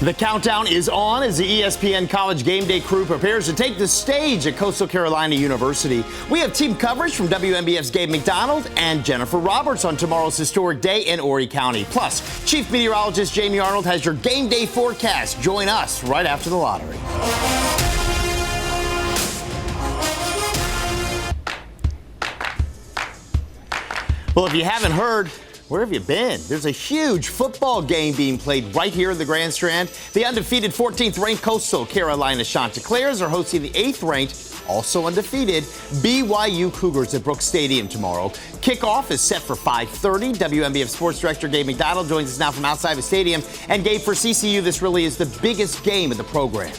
The countdown is on as the ESPN College Game Day crew prepares to take the stage at Coastal Carolina University. We have team coverage from WNBF's Gabe McDonald and Jennifer Roberts on tomorrow's historic day in Horry County. Plus, Chief Meteorologist Jamie Arnold has your game day forecast. Join us right after the lottery. Well, if you haven't heard, where have you been? There's a huge football game being played right here in the Grand Strand. The undefeated 14th ranked Coastal Carolina Chanticleers are hosting the 8th ranked, also undefeated, BYU Cougars at Brooks Stadium tomorrow. Kickoff is set for 5:30. WNBF Sports Director Gabe McDonald joins us now from outside the stadium. And Gabe, for CCU, this really is the biggest game of the program.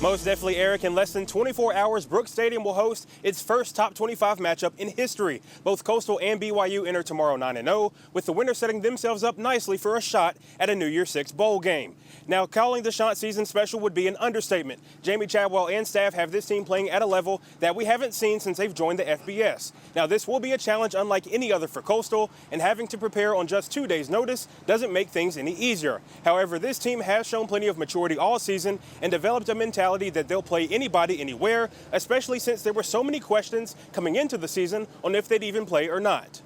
Most definitely, Eric. In less than 24 hours, Brooks Stadium will host its first top 25 matchup in history. Both Coastal and BYU enter tomorrow 9-0, with the winner setting themselves up nicely for a shot at a New Year's Six bowl game. Now, calling the Chant season special would be an understatement. Jamie Chadwell and staff have this team playing at a level that we haven't seen since they've joined the FBS. Now, this will be a challenge unlike any other for Coastal, and having to prepare on just 2 days' notice doesn't make things any easier. However, this team has shown plenty of maturity all season and developed a mentality that they'll play anybody, anywhere, especially since there were so many questions coming into the season on if they'd even play or not.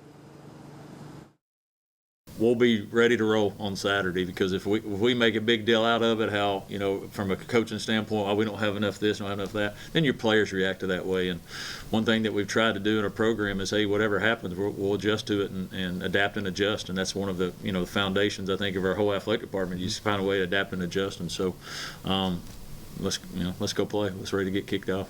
We'll be ready to roll on Saturday, because if we make a big deal out of it, how, you know, from a coaching standpoint, we don't have enough this, don't have enough that, then your players react to that way. And one thing that we've tried to do in our program is, hey, whatever happens, we'll adjust to it and adapt and adjust. And that's one of the, you know, the foundations, I think, of our whole athletic department. You just find a way to adapt and adjust. And so let's go play. Let's ready to get kicked off.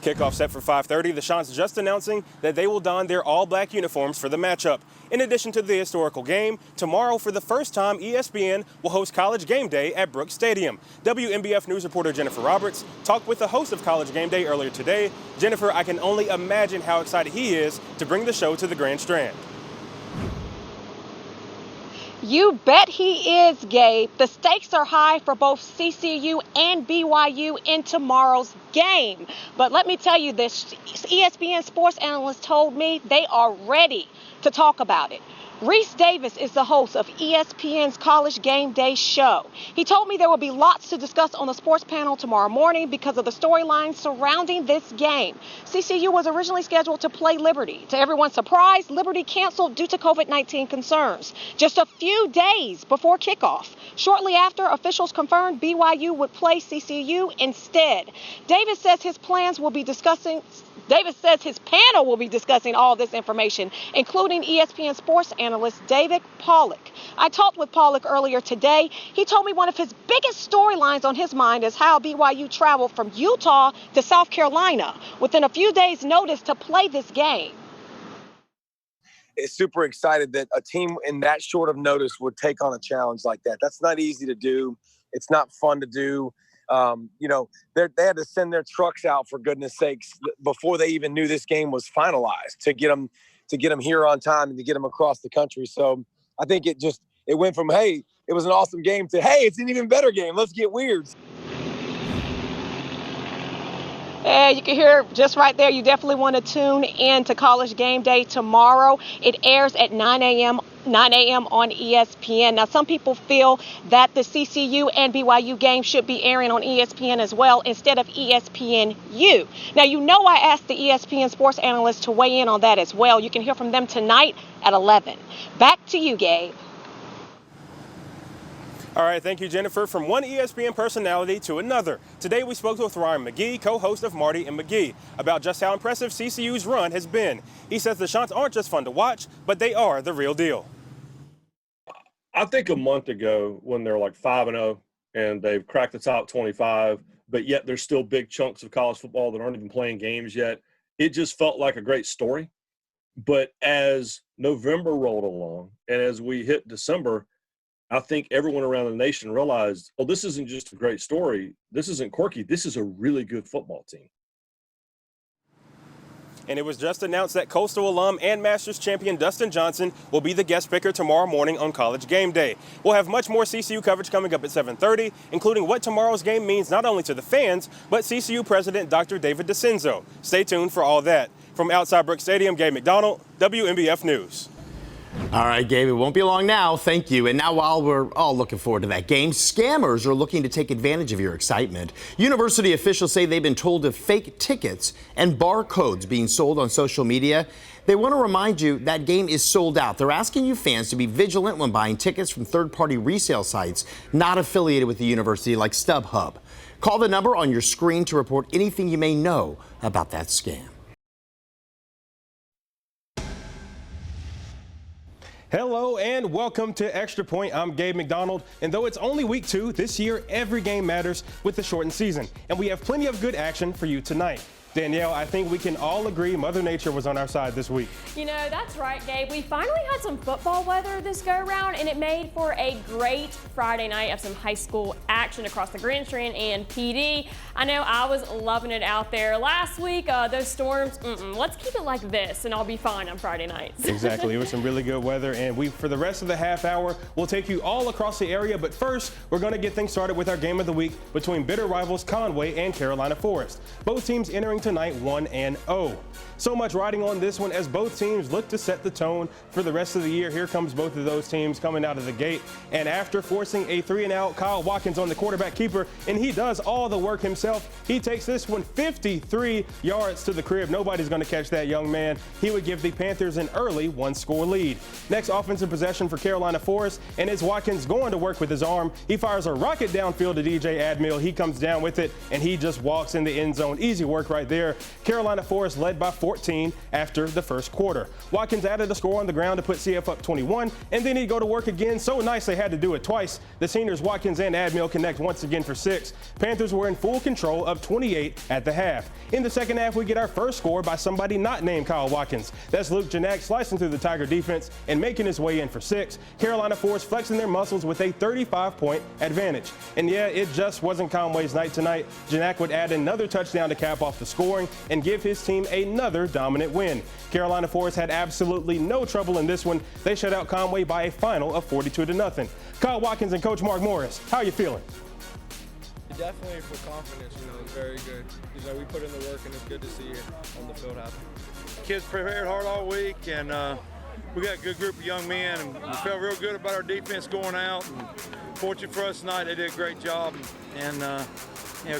Kickoff set for 5:30. The Chants just announcing that they will don their all-black uniforms for the matchup. In addition to the historical game, tomorrow for the first time, ESPN will host College Game Day at Brooks Stadium. WNBF News reporter Jennifer Roberts talked with the host of College Game Day earlier today. Jennifer, I can only imagine how excited he is to bring the show to the Grand Strand. You bet he is, Gabe. The stakes are high for both CCU and BYU in tomorrow's game. But let me tell you this, ESPN sports analyst told me they are ready to talk about it. Reese Davis is the host of ESPN's College Game Day show. He told me there will be lots to discuss on the sports panel tomorrow morning because of the storylines surrounding this game. CCU was originally scheduled to play Liberty. To everyone's surprise, Liberty canceled due to COVID-19 concerns just a few days before kickoff. Shortly after, officials confirmed BYU would play CCU instead. Davis says his panel will be discussing all this information, including ESPN sports analyst David Pollock. I talked with Pollock earlier today. He told me one of his biggest storylines on his mind is how BYU traveled from Utah to South Carolina within a few days' notice to play this game. Is super excited that a team in that short of notice would take on a challenge like that. That's not easy to do. It's not fun to do. They had to send their trucks out, for goodness sakes, before they even knew this game was finalized to get them here on time and to get them across the country. So I think it went from, hey, it was an awesome game to, hey, it's an even better game. Let's get weird. Yeah, you can hear just right there. You definitely want to tune in to College Game Day tomorrow. It airs at 9 a.m. on ESPN. Now, some people feel that the CCU and BYU game should be airing on ESPN as well instead of ESPNU. Now, you know I asked the ESPN sports analyst to weigh in on that as well. You can hear from them tonight at 11. Back to you, Gabe. All right, thank you, Jennifer. From one ESPN personality to another. Today we spoke with Ryan McGee, co-host of Marty and McGee, about just how impressive CCU's run has been. He says the Chants aren't just fun to watch, but they are the real deal. I think a month ago when they're like 5-0 and they've cracked the top 25, but yet there's still big chunks of college football that aren't even playing games yet, it just felt like a great story. But as November rolled along and as we hit December, I think everyone around the nation realized, oh, this isn't just a great story. This isn't quirky. This is a really good football team. And it was just announced that Coastal alum and Masters champion Dustin Johnson will be the guest picker tomorrow morning on College Game Day. We'll have much more CCU coverage coming up at 7:30, including what tomorrow's game means not only to the fans, but CCU President Dr. David DeCenzo. Stay tuned for all that. From outside Brooks Stadium, Gabe McDonald, WNBF News. All right, Gabe, it won't be long now. Thank you. And now, while we're all looking forward to that game, scammers are looking to take advantage of your excitement. University officials say they've been told of fake tickets and barcodes being sold on social media. They want to remind you that game is sold out. They're asking you fans to be vigilant when buying tickets from third-party resale sites not affiliated with the university like StubHub. Call the number on your screen to report anything you may know about that scam. Hello and welcome to Extra Point. I'm Gabe McDonald, and though it's only week 2, this year every game matters with the shortened season, and we have plenty of good action for you tonight. Danielle, I think we can all agree Mother Nature was on our side this week. You know, that's right, Gabe. We finally had some football weather this go-around, and it made for a great Friday night of some high school action across the Grand Strand and PD. I know I was loving it out there. Last week, those storms, let's keep it like this, and I'll be fine on Friday nights. Exactly. It was some really good weather, and for the rest of the half hour, we'll take you all across the area. But first, we're going to get things started with our game of the week between bitter rivals Conway and Carolina Forest. Both teams entering tonight 1-0. So much riding on this one as both teams look to set the tone for the rest of the year. Here comes both of those teams coming out of the gate. And after forcing a 3-and-out, Kyle Watkins on the quarterback keeper, and he does all the work himself. He takes this one 53 yards to the crib. Nobody's going to catch that young man. He would give the Panthers an early 1-score lead. Next offensive possession for Carolina Forest, and it's Watkins going to work with his arm. He fires a rocket downfield to DJ Admill. He comes down with it, and he just walks in the end zone. Easy work right there. Carolina Forest led by 14 after the first quarter. Watkins added a score on the ground to put CF up 21, and then he'd go to work again. So nice they had to do it twice. The seniors Watkins and Admill connect once again for 6. Panthers were in full control of 28 at the half. In the second half, we get our first score by somebody not named Kyle Watkins. That's Luke Janak slicing through the Tiger defense and making his way in for 6. Carolina Forest flexing their muscles with a 35-point advantage. And yeah, it just wasn't Conway's night tonight. Janak would add another touchdown to cap off the scoring and give his team another dominant win. Carolina Forest had absolutely no trouble in this one. They shut out Conway by a final of 42-0. Kyle Watkins and Coach Mark Morris, how are you feeling? Definitely for confidence, it's very good. We put in the work, and it's good to see it on the field happen. Kids prepared hard all week, and we got a good group of young men, and we felt real good about our defense going out. And fortunate for us tonight, they did a great job, and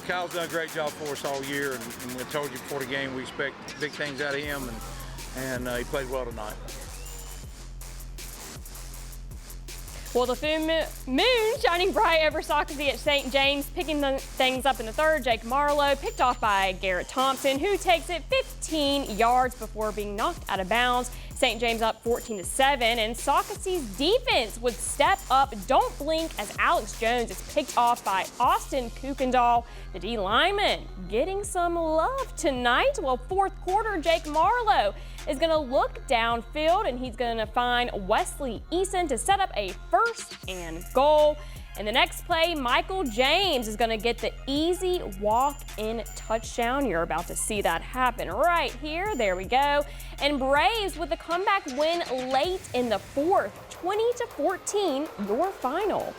Kyle's done a great job for us all year. And I told you before the game we expect big things out of him, and he played well tonight. Well, the full moon shining bright over Socracy at St. James, picking things up in the third. Jake Marlowe picked off by Garrett Thompson, who takes it 15 yards before being knocked out of bounds. St. James up 14-7, and Socracy's defense would step up. Don't blink as Alex Jones is picked off by Austin Kuykendall. The D lineman getting some love tonight. Well, fourth quarter, Jake Marlowe is going to look downfield, and he's going to find Wesley Eason to set up a 1st and goal. And the next play, Michael James is going to get the easy walk-in touchdown. You're about to see that happen right here. There we go. And Braves with a comeback win late in the 4th, 20-14, your final.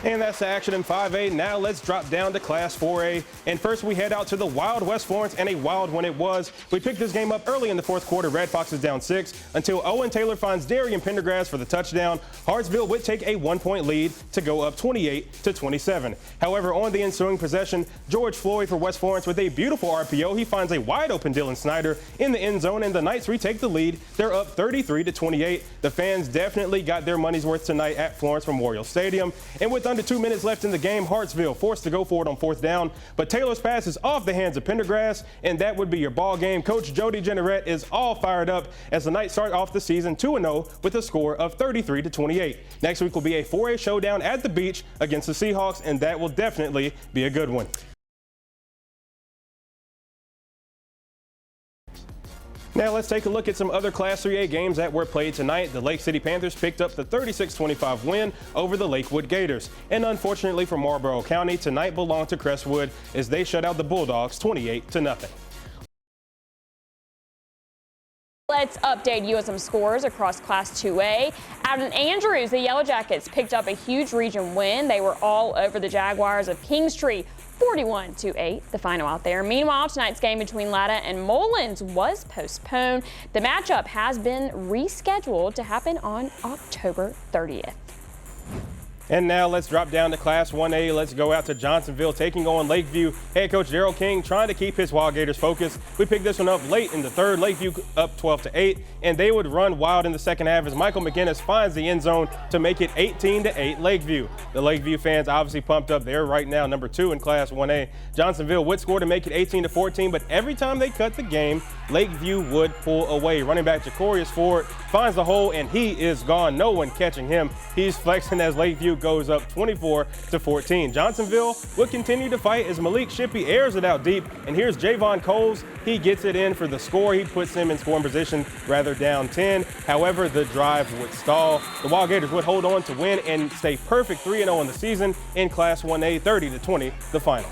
And that's the action in 5A. Now let's drop down to Class 4A. And first we head out to the Wild West Florence, and a wild one it was. We picked this game up early in the 4th quarter. Red Foxes down 6 until Owen Taylor finds Darian Pendergrass for the touchdown. Hartsville would take a 1-point lead to go up 28-27. However, on the ensuing possession, George Floyd for West Florence with a beautiful RPO. He finds a wide open Dylan Snyder in the end zone, and the Knights retake the lead. They're up 33-28. The fans definitely got their money's worth tonight at Florence Memorial Stadium. And with under 2 minutes left in the game, Hartsville forced to go for it on 4th down, but Taylor's pass is off the hands of Pendergrass, and that would be your ball game. Coach Jody Generette is all fired up as the Knights start off the season 2-0 with a score of 33-28. Next week will be a 4A showdown at the beach against the Seahawks, and that will definitely be a good one. Now let's take a look at some other Class 3A games that were played tonight. The Lake City Panthers picked up the 36-25 win over the Lakewood Gators. And unfortunately for Marlboro County, tonight belonged to Crestwood as they shut out the Bulldogs 28-0. Let's update you on some scores across Class 2A. Out in Andrews, the Yellow Jackets picked up a huge region win. They were all over the Jaguars of Kingstree, 41-8, the final out there. Meanwhile, tonight's game between Latta and Mullins was postponed. The matchup has been rescheduled to happen on October 30th. And now let's drop down to Class 1A. Let's go out to Johnsonville, taking on Lakeview. Head coach Daryl King trying to keep his Wild Gators focused. We picked this one up late in the third. Lakeview up 12-8, and they would run wild in the second half as Michael McGinnis finds the end zone to make it 18-8 Lakeview. The Lakeview fans obviously pumped up. They're right now number 2 in Class 1A. Johnsonville would score to make it 18-14, but every time they cut the game, Lakeview would pull away. Running back Jacorius Ford finds the hole, and he is gone. No one catching him. He's flexing as Lakeview goes up 24-14. Johnsonville would continue to fight as Malik Shippey airs it out deep, and here's Javon Coles. He gets it in for the score. He puts him in scoring position, rather down 10. However, the drive would stall. The Wild Gators would hold on to win and stay perfect 3-0 in the season in Class 1A, 30-20, the final.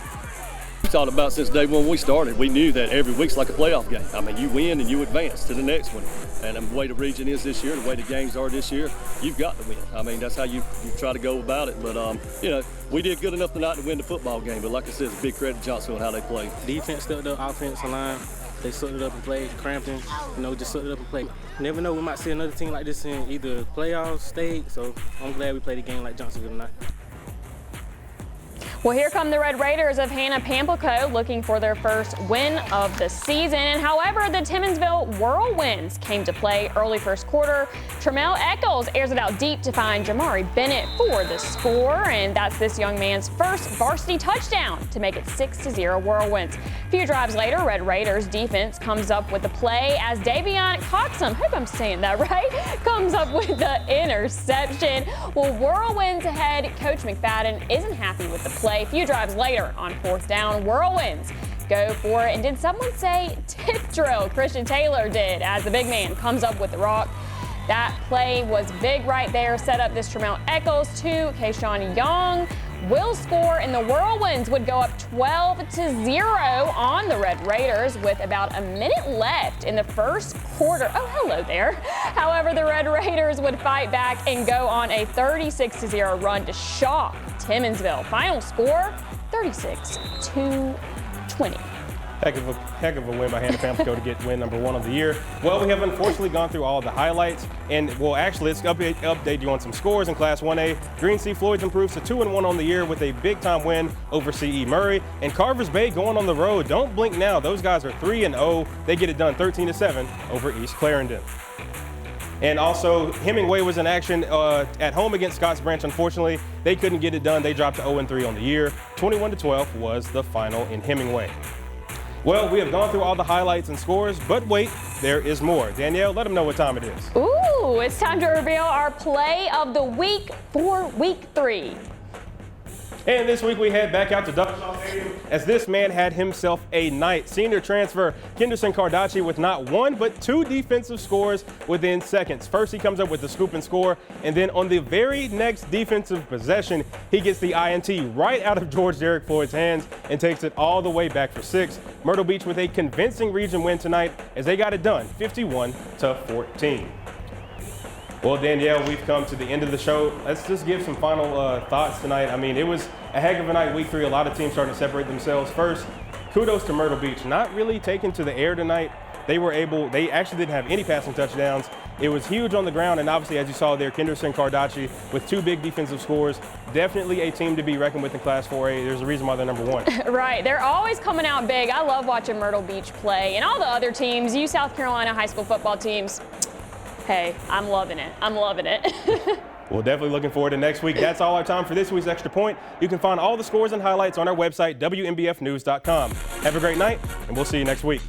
We talked about since day one we started. We knew that every week's like a playoff game. I mean, you win and you advance to the next one. And the way the region is this year, the way the games are this year, you've got to win. I mean, that's how you try to go about it. But, you know, we did good enough tonight to win the football game. But like I said, it's a big credit to Johnsonville and how they played. Defense stepped up, offensive line. They sucked it up and played. Crampton, just sucked it up and played. Never know, we might see another team like this in either playoffs, state. So I'm glad we played a game like Johnsonville tonight. Well, here come the Red Raiders of Hannah Pamplico looking for their first win of the season. And however, the Timminsville Whirlwinds came to play early first quarter. Tremel Eccles airs it out deep to find Jamari Bennett for the score. And that's this young man's first varsity touchdown to make it 6-0 Whirlwinds. A few drives later, Red Raiders defense comes up with the play as Davion Coxum, hope I'm saying that right, comes up with the interception. Well, Whirlwinds head coach McFadden isn't happy with the play. A few drives later on fourth down, Whirlwinds go for it. And did someone say tip drill? Christian Taylor did, as the big man comes up with the rock. That play was big right there, set up this Tremel Eccles to Kayshawn Young. Will score, and the Whirlwinds would go up 12-0 on the Red Raiders with about a minute left in the first quarter. Oh, hello there. However, the Red Raiders would fight back and go on a 36-0 run to shock Timminsville. Final score, 36-20. Heck of a win by Hannah Pamplico to get win number 1 of the year. Well, we have unfortunately gone through all the highlights, and well, actually, let's update you on some scores in Class 1A. Green Sea Floyds improves to 2-1 on the year with a big-time win over C.E. Murray, and Carvers Bay going on the road. Don't blink now. Those guys are 3-0. They get it done 13-7 over East Clarendon. And also, Hemingway was in action at home against Scotts Branch. Unfortunately, they couldn't get it done. They dropped to 0-3 on the year. 21-12 was the final in Hemingway. Well, we have gone through all the highlights and scores, but wait, there is more. Danielle, let them know what time it is. Ooh, it's time to reveal our play of the week for week 3. And this week we head back out to Duckshall Stadium as this man had himself a night. Senior transfer Kenderson Cardaci with not 1 but 2 defensive scores within seconds. First he comes up with the scoop and score, and then on the very next defensive possession he gets the INT right out of George Derek Floyd's hands and takes it all the way back for 6. Myrtle Beach with a convincing region win tonight as they got it done 51-14. Well, Danielle, we've come to the end of the show. Let's just give some final thoughts tonight. I mean, it was a heck of a night, week 3. A lot of teams starting to separate themselves. First, kudos to Myrtle Beach. Not really taken to the air tonight. They actually didn't have any passing touchdowns. It was huge on the ground, and obviously, as you saw there, Kenderson Cardaci with 2 big defensive scores. Definitely a team to be reckoned with in Class 4A. There's a reason why they're number 1. Right. They're always coming out big. I love watching Myrtle Beach play. And all the other teams, you South Carolina high school football teams, hey, I'm loving it. I'm loving it. Well, definitely looking forward to next week. That's all our time for this week's Extra Point. You can find all the scores and highlights on our website, WNBFnews.com. Have a great night, and we'll see you next week.